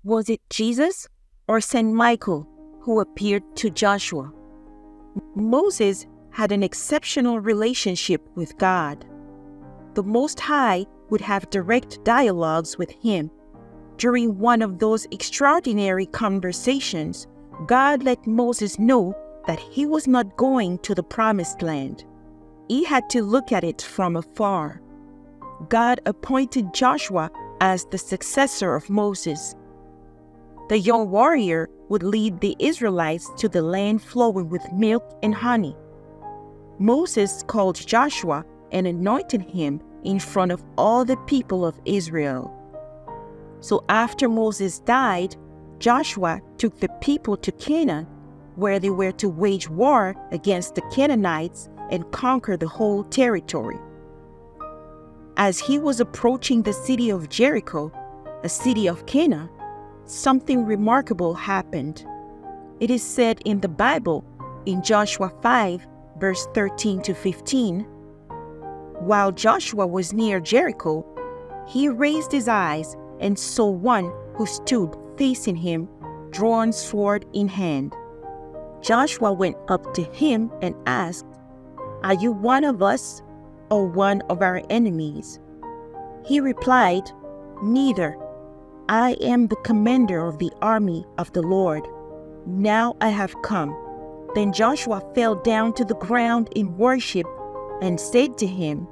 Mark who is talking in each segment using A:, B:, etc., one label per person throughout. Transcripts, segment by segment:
A: Was it Jesus or St. Michael who appeared to Joshua? Moses had an exceptional relationship with God. The Most High would have direct dialogues with him. During one of those extraordinary conversations, God let Moses know that he was not going to the Promised Land. He had to look at it from afar. God appointed Joshua as the successor of Moses. The young warrior would lead the Israelites to the land flowing with milk and honey. Moses called Joshua and anointed him in front of all the people of Israel. So after Moses died, Joshua took the people to Canaan, where they were to wage war against the Canaanites and conquer the whole territory. As he was approaching the city of Jericho, a city of Canaan, something remarkable happened. It is said in the Bible, in Joshua 5, verse 13 to 15, while Joshua was near Jericho, he raised his eyes and saw one who stood facing him, drawn sword in hand. Joshua went up to him and asked, "Are you one of us or one of our enemies?" He replied, "Neither. I am the commander of the army of the Lord. Now I have come." Then Joshua fell down to the ground in worship and said to him,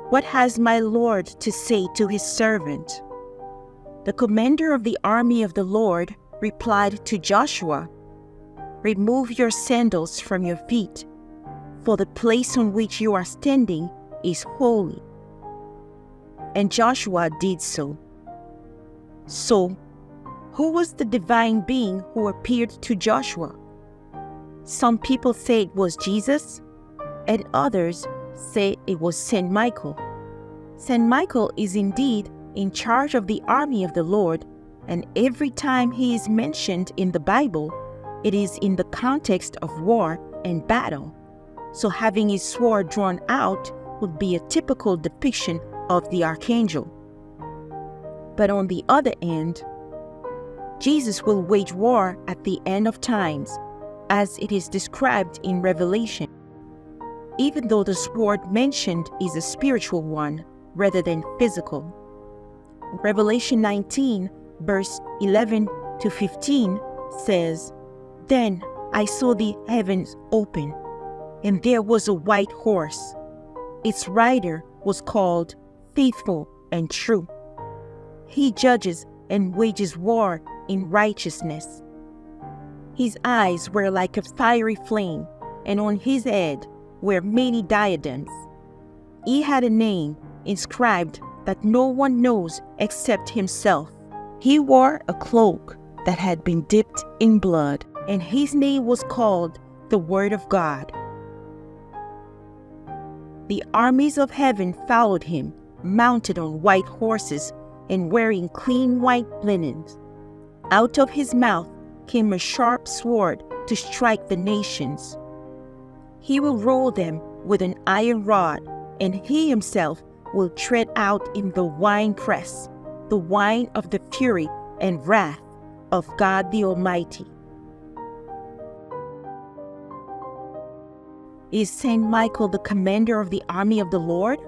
A: "What has my Lord to say to his servant?" The commander of the army of the Lord replied to Joshua, "Remove your sandals from your feet, for the place on which you are standing is holy." And Joshua did so. So, who was the divine being who appeared to Joshua? Some people say it was Jesus, and others say it was St. Michael. St. Michael is indeed in charge of the army of the Lord, and every time he is mentioned in the Bible, it is in the context of war and battle. So having his sword drawn out would be a typical depiction of the Archangel. But on the other hand, Jesus will wage war at the end of times, as it is described in Revelation, even though the sword mentioned is a spiritual one rather than physical. Revelation 19, verse 11 to 15 says, "Then I saw the heavens open, and there was a white horse. Its rider was called Faithful and True. He judges and wages war in righteousness. His eyes were like a fiery flame, and on his head were many diadems. He had a name inscribed that no one knows except himself. He wore a cloak that had been dipped in blood, and his name was called the Word of God. The armies of heaven followed him, mounted on white horses and wearing clean white linens. Out of his mouth came a sharp sword to strike the nations. He will rule them with an iron rod, and he himself will tread out in the winepress, the wine of the fury and wrath of God the Almighty." Is St. Michael the commander of the army of the Lord?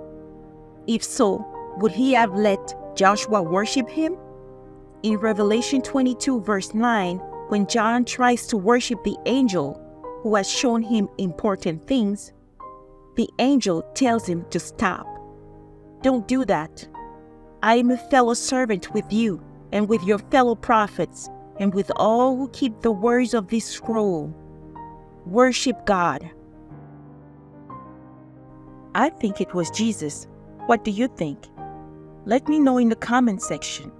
A: If so, would he have let Joshua worship him? In Revelation 22, verse 9, when John tries to worship the angel who has shown him important things, the angel tells him to stop. "Don't do that. I am a fellow servant with you and with your fellow prophets and with all who keep the words of this scroll. Worship God." I think it was Jesus. What do you think? Let me know in the comment section.